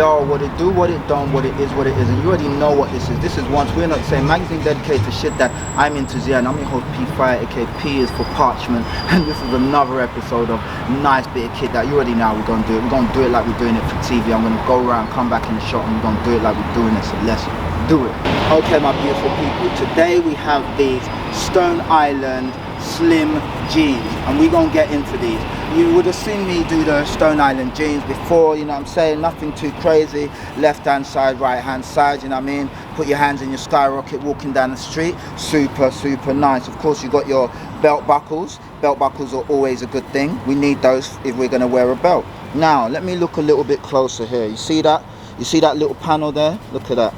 Yo, what it do, what it don't, what it is, what it isn't. You already know what this is. This is Once We're Not Saying, magazine dedicated to shit that I'm into. And I'm your host P Fire, aka P is for Parchment, and this is another episode of Nice Bit of Kit That. You already know how we're gonna do it. We're gonna do it like we're doing it for TV. I'm gonna go around, come back in the shot, and we're gonna do it like we're doing it. So let's do it. Okay, my beautiful people. Today we have these Stone Island slim jeans, and we're gonna get into these. You would have seen me do the Stone Island jeans before, you know what I'm saying, nothing too crazy. Left hand side, right hand side, you know what I mean. Put your hands in your skyrocket walking down the street. Super, super nice. Of course, you got your belt buckles. Belt buckles are always a good thing. We need those if we're gonna wear a belt. Now, let me look a little bit closer here. You see that? You see that little panel there? Look at that.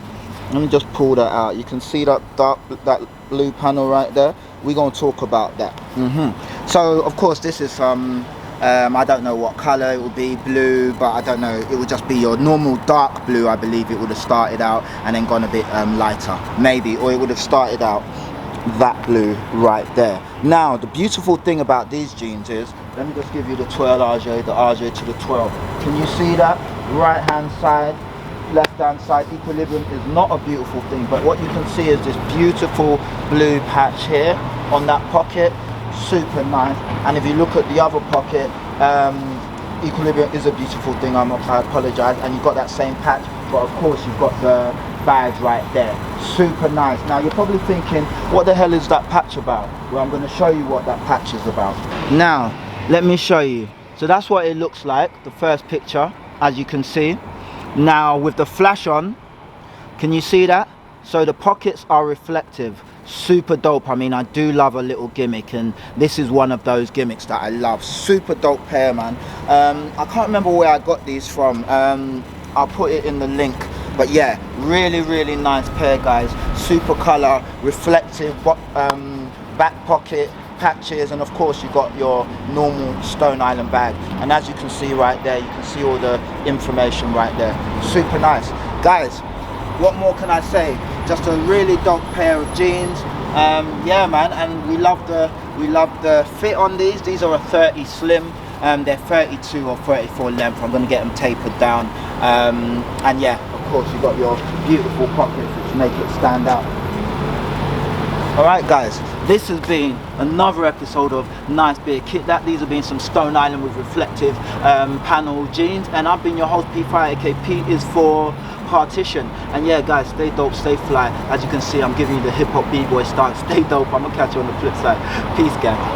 Let me just pull that out. You can see that that blue panel right there. We're gonna talk about that. So, of course, this is I don't know what color it will be, blue, but I don't know, it will just be your normal dark blue. I believe it would have started out and then gone a bit lighter, maybe, or it would have started out that blue right there. Now, the beautiful thing about these jeans is, let me just give you the twirl RJ, the RJ to the twirl. Can you see that? Right hand side, left hand side, equilibrium is not a beautiful thing, but what you can see is this beautiful blue patch here on that pocket. Super nice. And if you look at the other pocket, equilibrium is a beautiful thing. I apologize. And you've got that same patch, but of course you've got the badge right there. Super nice. Now you're probably thinking, what the hell is that patch about? Well, I'm going to show you what that patch is about. Now let me show you. So that's what it looks like, the first picture, as you can see. Now with the flash on, can you see that? So the pockets are reflective. Super dope. I mean, I do love a little gimmick, and this is one of those gimmicks that I love. Super dope pair, man. I can't remember where I got these from. I'll put it in the link, but yeah, really nice pair, guys. Super color, reflective, back pocket patches, and of course you got your normal Stone Island bag. And as you can see right there, you can see all the information right there. Super nice, guys. What more can I say? Just a really dope pair of jeans. Yeah, man, and we love the fit on these. These are a 30 slim. They're 32 or 34 length. I'm going to get them tapered down. And yeah, of course, you've got your beautiful pockets which make it stand out. Alright guys, this has been another episode of Nice Bit of Kit That. These have been some Stone Island with reflective panel jeans, and I've been your host P Fire, aka P is for Partition. And yeah guys, stay dope, stay fly. As you can see, I'm giving you the hip hop b-boy style. Stay dope. I'm gonna catch you on the flip side. Peace, gang.